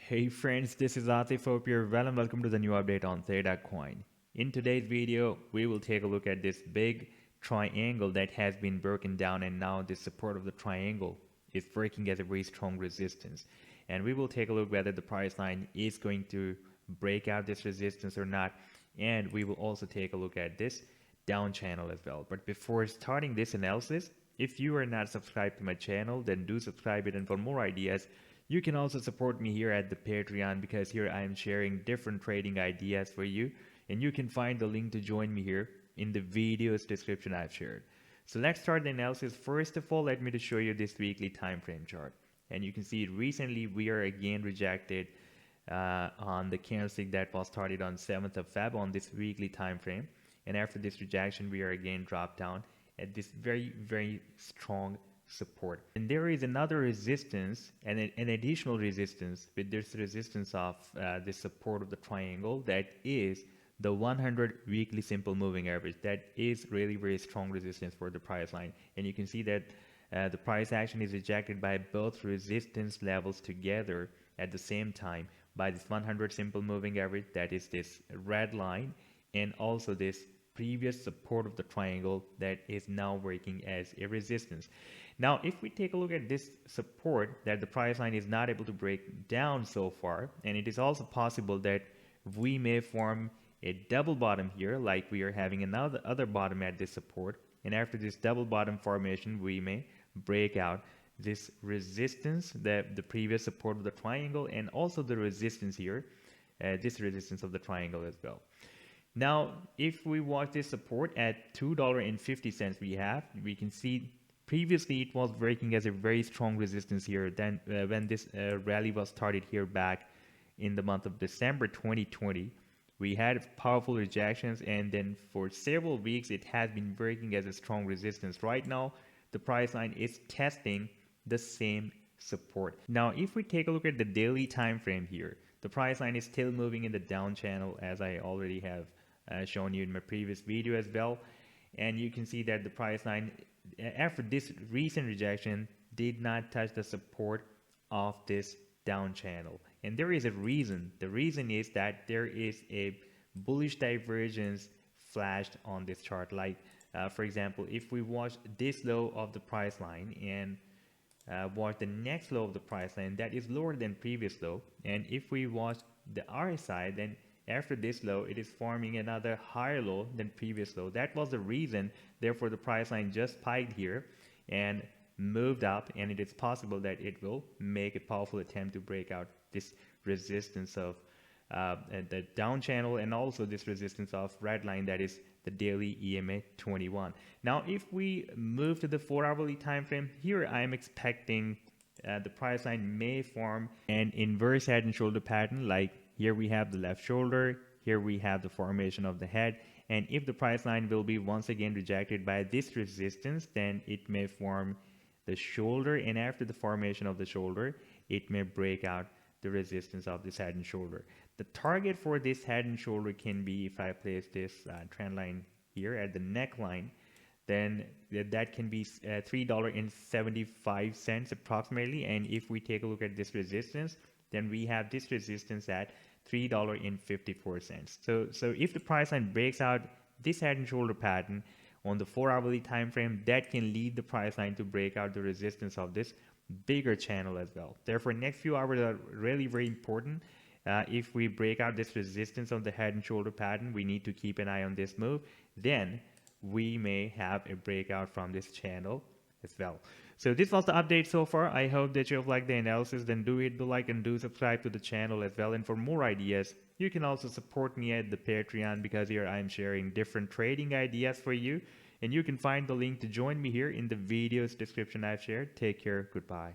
Hey friends, this is Atif. Hope you're well and welcome to the new update on Theta coin. In today's video, we will take a look at this big triangle that has been broken down, and now the support of the triangle is working as a very strong resistance. And we will take a look whether the price line is going to break out this resistance or not. And we will also take a look at this down channel as well. But before starting this analysis, if you are not subscribed to my channel, then do subscribe it. And for more ideas, you can also support me here at the Patreon, because here I am sharing different trading ideas for you, and you can find the link to join me here in the video's description I've shared. So let's start the analysis. First of all, let me to show you this weekly time frame chart. And you can see recently we are again rejected on the candlestick that was started on 7th of Feb on this weekly time frame. And after this rejection, we are again dropped down at this very strong support. And there is another resistance and an additional resistance with this resistance of the support of the triangle, that is the 100 weekly simple moving average. That is really very strong resistance for the price line. And you can see that the price action is rejected by both resistance levels together at the same time, by this 100 simple moving average, that is this red line, and also this previous support of the triangle that is now working as a resistance. Now, if we take a look at this support that the price line is not able to break down so far, and it is also possible that we may form a double bottom here, like we are having another other bottom at this support, and after this double bottom formation, we may break out this resistance, the previous support of the triangle, and also the resistance here, this resistance of the triangle as well. Now, if we watch this support at $2.50 we can see previously it was working as a very strong resistance here. Then when this rally was started here back in the month of December 2020, we had powerful rejections, and then for several weeks it has been working as a strong resistance. Right now, the price line is testing the same support. Now, if we take a look at the daily time frame here, the price line is still moving in the down channel, as I already have shown you in my previous video as well. And you can see that the price line, after this recent rejection, did not touch the support of this down channel. And there is a reason. The reason is that there is a bullish divergence flashed on this chart. Like for example, if we watch this low of the price line and watch the next low of the price line, that is lower than previous low, and if we watch the RSI, then after this low it is forming another higher low than previous low. That was the reason. Therefore, the price line just spiked here and moved up, and it is possible that it will make a powerful attempt to break out this resistance of the down channel, and also this resistance of red line, that is the daily EMA 21. Now, if we move to the 4-hourly time frame, here I am expecting the price line may form an inverse head and shoulder pattern. Like here we have the left shoulder, here we have the formation of the head, and if the price line will be once again rejected by this resistance, then it may form the shoulder, and after the formation of the shoulder, it may break out the resistance of this head and shoulder. The target for this head and shoulder can be, if I place this trend line here at the neckline, then that can be $3.75 approximately. And if we take a look at this resistance, then we have this resistance at $3.54. So if the price line breaks out this head and shoulder pattern on the 4-hourly time frame, that can lead the price line to break out the resistance of this bigger channel as well. Therefore, next few hours are really very important. If we break out this resistance of the head and shoulder pattern, we need to keep an eye on this move. Then we may have a breakout from this channel as well. So this was the update so far. I hope that you have liked the analysis. Then do hit the like and do subscribe to the channel as well. And for more ideas, you can also support me at the Patreon, because here I am sharing different trading ideas for you. And you can find the link to join me here in the video's description I've shared. Take care. Goodbye.